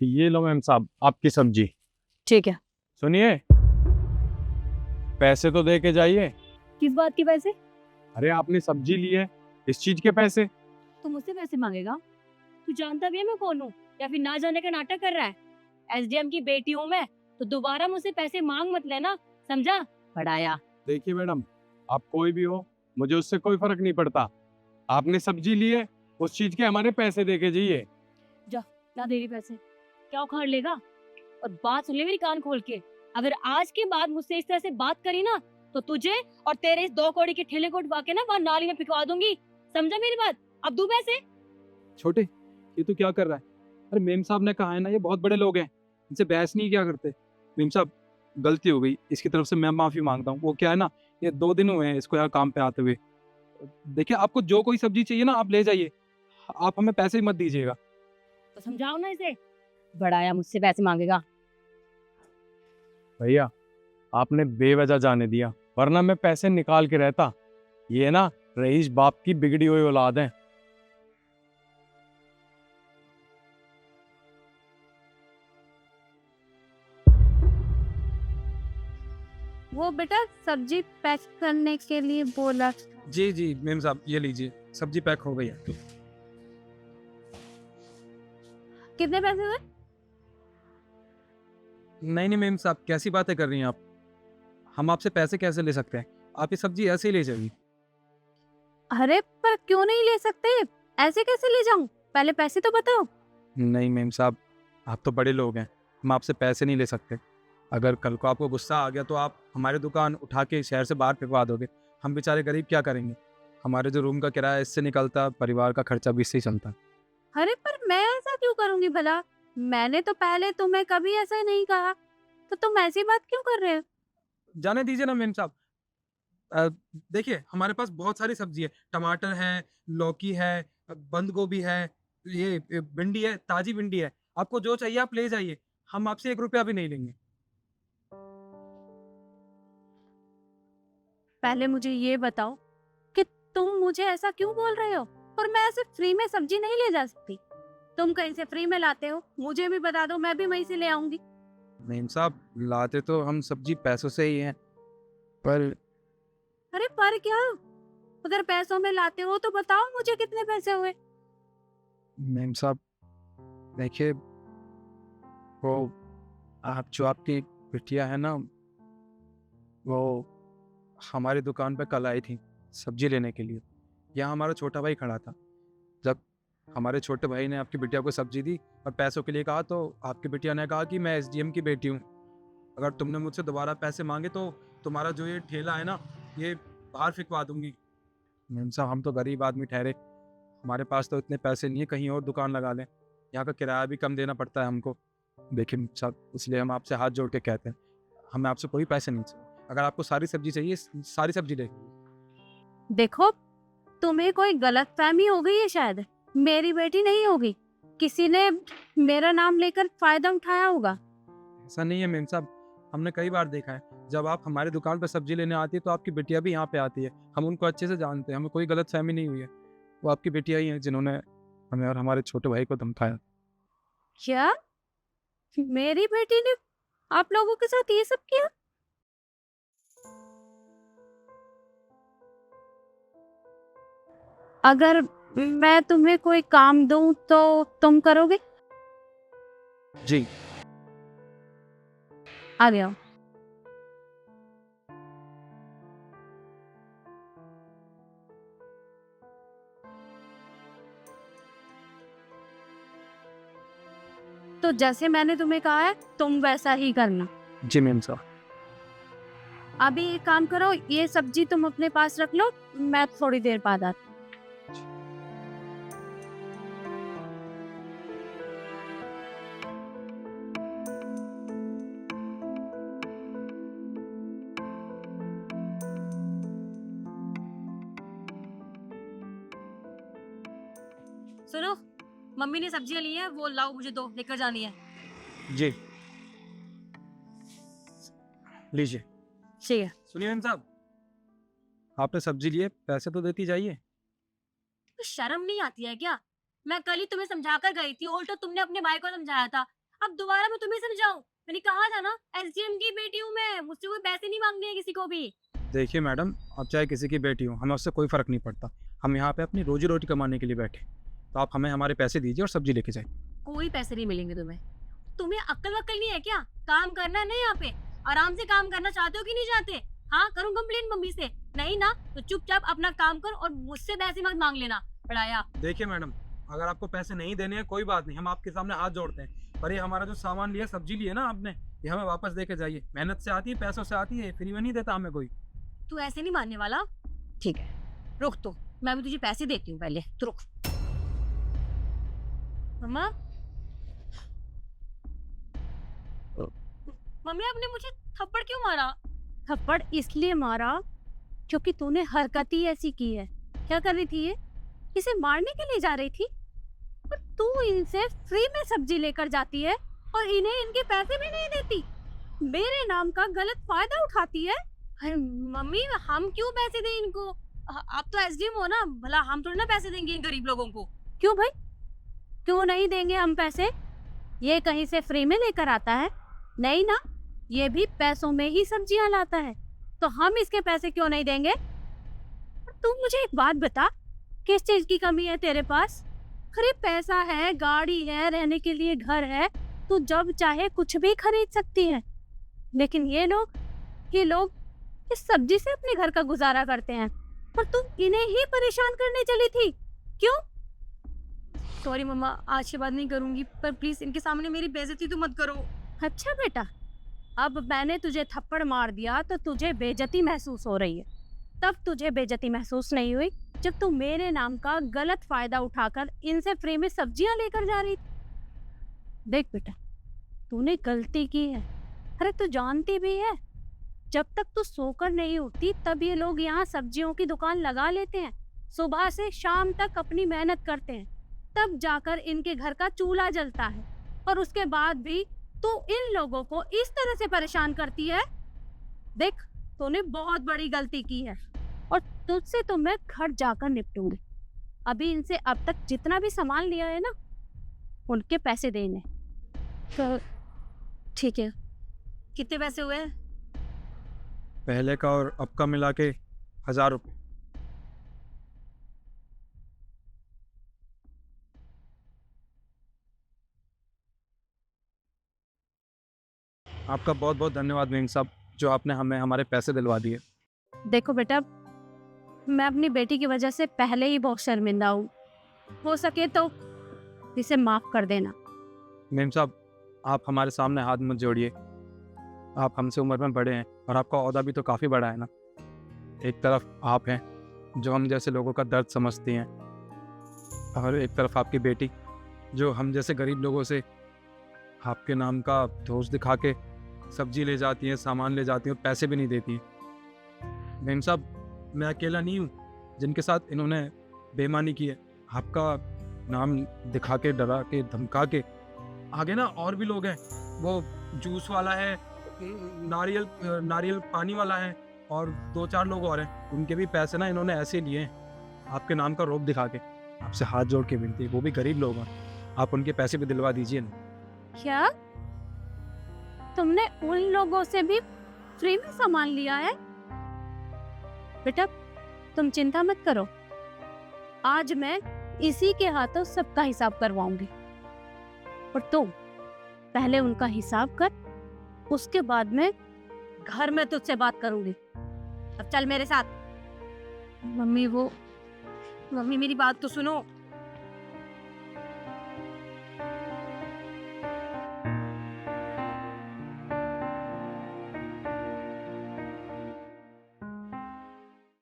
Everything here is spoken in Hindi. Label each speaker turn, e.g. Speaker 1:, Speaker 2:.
Speaker 1: ये लो मैम साहब आपकी सब्जी।
Speaker 2: ठीक है।
Speaker 1: सुनिए, पैसे तो दे के जाइए।
Speaker 2: किस बात के पैसे?
Speaker 1: अरे आपने सब्जी ली है, इस चीज के पैसे।
Speaker 2: तू मुझसे पैसे मांगेगा? तू जानता भी है मैं कौन हूँ, या फिर ना जाने का नाटक कर रहा है? एसडीएम की बेटी हूँ मैं, तो दोबारा मुझसे पैसे मांग मत लेना, समझा? पढ़ाया।
Speaker 1: देखिए मैडम, आप कोई भी हो, मुझे उससे कोई फर्क नहीं पड़ता। आपने सब्जी ली है, उस चीज के हमारे पैसे दे के जाइए।
Speaker 2: ना दे रही पैसे, क्या उखाड़ लेगा? और बात सुन ले मेरी कान खोल के, अगर आज के बाद मुझसे इस तरह से बात करी ना, तो तुझे और तेरे इस 2 कौड़ी के ठेले को उठवा के ना वहाँ नाली में फिकवा दूंगी, समझा मेरी बात? अब दू पैसे।
Speaker 3: छोटे, ये तो क्या कर रहा है? अरे मेम साहब ने कहा है ना, ये बहुत बड़े लोग हैं, इनसे बहस नहीं किया करते। मेम साहब, गलती हो गई, इसकी तरफ से मैं माफी मांगता हूँ। वो क्या है ना, ये 2 दिन हुए हैं इसको यहाँ काम पे आते हुए। देखिए, आपको जो कोई सब्जी चाहिए ना, आप ले जाइए, आप हमें पैसे ही मत दीजिएगा।
Speaker 2: तो समझाओ ना इसे, बड़ाया मुझसे पैसे मांगेगा।
Speaker 1: भैया, आपने बेवजह जाने दिया, वरना मैं पैसे निकाल के रहता। ये ना रईस बाप की बिगड़ी हुई औलाद है।
Speaker 4: वो बेटा सब्जी पैक करने के लिए बोला।
Speaker 3: जी जी मेम साहब, ये लीजिए, सब्जी पैक हो गई है।
Speaker 4: कितने पैसे हुए?
Speaker 3: नहीं नहीं मेम साहब, कैसी बातें कर रही हैं आप? हम आपसे पैसे कैसे ले सकते हैं? आप ये सब्जी ऐसे ही ले जाइए।
Speaker 4: अरे पर क्यों नहीं ले सकते? ऐसे कैसे ले जाऊं? पहले पैसे तो बताओ।
Speaker 3: नहीं मेम साहब, आप तो बड़े लोग हैं, हम आपसे पैसे नहीं ले सकते। अगर कल को आपको गुस्सा आ गया तो आप हमारी दुकान उठा के शहर से बाहर फेंकवा दोगे। हम बेचारे गरीब क्या करेंगे? हमारे जो रूम का किराया इससे निकलता, परिवार का खर्चा भी इससे ही चलता।
Speaker 4: अरे पर मैं ऐसा क्यों करूंगी भला? मैंने तो पहले तुम्हें कभी ऐसा नहीं कहा, तो तुम ऐसी बात क्यों कर रहे हो?
Speaker 3: जाने दीजिए ना मेम साहब। अ, देखिए, हमारे पास बहुत सारी सब्जी है, टमाटर है, लौकी है, बंद गोभी है, ये भिंडी है, ताजी भिंडी है। आपको जो चाहिए आप ले जाइए, हम आपसे 1 रुपया भी नहीं लेंगे।
Speaker 4: पहले मुझे ये बताओ कि तुम मुझे ऐसा क्यों बोल रहे हो? और मैं ऐसे फ्री में सब्जी नहीं ले जा सकती। तुम कहीं से फ्री में लाते हो, मुझे भी बता दो, मैं भी वहीं से ले आऊंगी।
Speaker 3: मेम साहब, लाते तो हम सब्जी पैसों से ही हैं, पर
Speaker 4: अरे पर क्या? अगर पैसों में लाते हो तो बताओ मुझे कितने पैसे हुए?
Speaker 3: मेम साहब देखिए, वो आप जो आपकी बिटिया है ना, वो हमारी दुकान पे कल आई थी सब्जी लेने के लिए। यहाँ हमारा छोटा भाई खड़ा था। जब हमारे छोटे भाई ने आपकी बिटिया को सब्जी दी और पैसों के लिए कहा, तो आपकी बिटिया ने कहा कि मैं एसडीएम की बेटी हूँ, अगर तुमने मुझसे दोबारा पैसे मांगे तो तुम्हारा जो ये ठेला है ना, ये बाहर फिकवा दूंगी। मैम साहब, हम तो गरीब आदमी ठहरे, हमारे पास तो इतने पैसे नहीं है, कहीं और दुकान लगा लें। यहाँ का किराया भी कम देना पड़ता है हमको। देखिए मैम साहब, इसलिए हम आपसे हाथ जोड़ के कहते हैं, हमें आपसे कोई पैसे नहीं चाहिए। अगर आपको सारी सब्जी चाहिए, सारी सब्जी ले।
Speaker 4: देखो, तुम्हें कोई गलतफहमी हो गई है शायद। मेरी बेटी नहीं होगी, किसी ने मेरा नाम लेकर फायदा उठाया होगा।
Speaker 3: ऐसा नहीं है मेम साहब, हमने कई बार देखा है, जब आप हमारी दुकान पर सब्जी लेने आती है तो आपकी बिटिया भी यहाँ पे आती है। हम उनको अच्छे से जानते हैं, हमें कोई गलत फहमी नहीं हुई है। वो आपकी बिटिया ही है जिन्होंने हमें और हमारे छोटे भाई को धमकाया।
Speaker 4: क्या मेरी बेटी ने आप लोगों के साथ ये सब किया? अगर मैं तुम्हें कोई काम दूं तो तुम करोगे?
Speaker 3: जी।
Speaker 4: आ गया। तो जैसे मैंने तुम्हें कहा है तुम वैसा ही करना।
Speaker 3: जी मेम साहब।
Speaker 4: अभी एक काम करो, ये सब्जी तुम अपने पास रख लो, मैं थोड़ी देर बाद आती
Speaker 2: सुनो, मम्मी ने सब्जियां ली है, वो लाओ, मुझे दो, लेकर जानी है।
Speaker 3: जी लीजिए।
Speaker 2: ठीक है।
Speaker 3: सुनिए मेम साहब, आपने सब्जी लिए, पैसे तो देती जाइए।
Speaker 2: तो शर्म नहीं आती है क्या? मैं कल ही तुम्हें समझा कर गई थी, उल्टा तुमने अपने भाई को समझाया था। अब दोबारा मैं तुम्हें समझाऊं? मैंने कहा था ना, एसडीएम की बेटी हूँ मैं, मुझसे कोई पैसे नहीं मांगने हैं किसी को भी।
Speaker 3: देखिए मैडम, आप चाहे किसी की बेटी हो, हमें उससे कोई फ़र्क नहीं पड़ता। हम यहाँ पे अपनी रोजी रोटी कमाने के लिए बैठे हैं। तो आप हमें हमारे पैसे दीजिए और सब्जी लेके जाइए।
Speaker 2: कोई पैसे नहीं मिलेंगे तुम्हें। तुम्हें अक्ल वक्ल नहीं है क्या? काम करना है ना यहाँ पे, आराम से काम करना चाहते हो कि नहीं चाहते? हाँ, करूँ कंप्लेन मम्मी से? नहीं ना, तो चुपचाप अपना काम कर और मुझसे पैसे मत मांग लेना। पढ़ाया।
Speaker 3: देखिए मैडम, अगर आपको पैसे नहीं देने हैं कोई बात नहीं, हम आपके सामने हाथ जोड़ते हैं। पर ये हमारा जो सामान लिया, सब्जी ली है ना आपने, ये हमें वापस दे के जाइए। मेहनत से आती है, पैसों से आती है, फ्री में नहीं देता हमें कोई।
Speaker 2: तू ऐसे नहीं मानने वाला? ठीक है, रुक तो, मैं भी तुझे पैसे देती हूँ पहले, तो रुक। मम्मा, मम्मी आपने मुझे थप्पड़ क्यों मारा?
Speaker 4: थप्पड़ इसलिए मारा क्योंकि तूने हरकत ही ऐसी की है। क्या कर रही थी ये? इसे मारने के लिए जा रही थी? और तू इनसे फ्री में सब्जी लेकर जाती है और इन्हें इनके पैसे भी नहीं देती। मेरे नाम का गलत फायदा उठाती है।
Speaker 2: अरे मम्मी, हम क्यों पैसे दें इनको? आप तो एसडीएम हो ना, भला हम थोड़ी ना पैसे देंगे इन गरीब लोगों को।
Speaker 4: क्यों भाई, क्यों नहीं देंगे हम पैसे? ये कहीं से फ्री में लेकर आता है? नहीं ना, ये भी पैसों में ही सब्जियां लाता है, तो हम इसके पैसे क्यों नहीं देंगे? और तू मुझे एक बात बता, किस चीज की कमी है तेरे पास? अरे पैसा है, गाड़ी है, रहने के लिए घर है, तू जब चाहे कुछ भी खरीद सकती है। लेकिन ये लोग इस सब्जी से अपने घर का गुजारा करते हैं, और तू इन्हें ही परेशान करने चली थी। क्यों?
Speaker 2: सॉरी मम्मा, आज के बाद नहीं करूंगी, पर प्लीज इनके सामने मेरी बेइज्जती तो मत करो।
Speaker 4: अच्छा बेटा, अब मैंने तुझे थप्पड़ मार दिया तो तुझे बेइज्जती महसूस हो रही है। तब तुझे बेइज्जती महसूस नहीं हुई जब तू मेरे नाम का गलत फायदा उठाकर इनसे फ्री में सब्जियां लेकर जा रही थी। देख बेटा, तूने गलती की है। अरे तू जानती भी है, जब तक तू सोकर नहीं उठती तब ये लोग यहाँ सब्जियों की दुकान लगा लेते हैं। सुबह से शाम तक अपनी मेहनत करते हैं, तब जाकर इनके घर का चूल्हा जलता है, और उसके बाद भी तू इन लोगों को इस तरह से परेशान करती है। देख, तूने बहुत बड़ी गलती की है, और तुझसे तो मैं घर जाकर निपटूंगी। अभी इनसे अब तक जितना भी सामान लिया है ना, उनके पैसे देने।
Speaker 2: तो ठीक है, कितने पैसे हुए?
Speaker 3: पहले का और अब का मिला के 1000 रुपये। आपका बहुत बहुत धन्यवाद मेम साहब, जो आपने हमें हमारे पैसे दिलवा दिए।
Speaker 4: देखो बेटा, मैं अपनी बेटी की वजह से पहले ही बहुत शर्मिंदा हूँ। हो सके तो इसे माफ कर देना।
Speaker 3: मेम साहब, आप हमारे सामने हाथ मत जोड़िए। आप हमसे उम्र में बड़े हैं और आपका ओहदा भी तो काफ़ी बड़ा है ना। एक तरफ आप हैं जो हम जैसे लोगों का दर्द समझती हैं, और एक तरफ आपकी बेटी जो हम जैसे गरीब लोगों से आपके नाम का दोष दिखा के सब्जी ले जाती हैं, सामान ले जाती हैं और पैसे भी नहीं देती हैं। मेम साहब, मैं अकेला नहीं हूँ जिनके साथ इन्होंने बेईमानी की है। आपका नाम दिखा के, डरा के, धमका के आगे ना और भी लोग हैं। वो जूस वाला है, नारियल पानी वाला है, और 2-4 लोग और हैं। उनके भी पैसे ना इन्होंने ऐसे लिए हैं आपके नाम का रोब दिखा के। आपसे हाथ जोड़ के विनती है, वो भी गरीब लोग हैं, आप उनके पैसे भी दिलवा दीजिए ना।
Speaker 4: क्या तुमने उन लोगों से भी फ्री में सामान लिया है? बेटा, तुम चिंता मत करो, आज मैं इसी के हाथों सबका हिसाब करवाऊंगी। और तुम पहले उनका हिसाब कर, उसके बाद में घर में तुझसे बात करूंगी। अब चल मेरे साथ।
Speaker 2: मम्मी मेरी बात तो सुनो।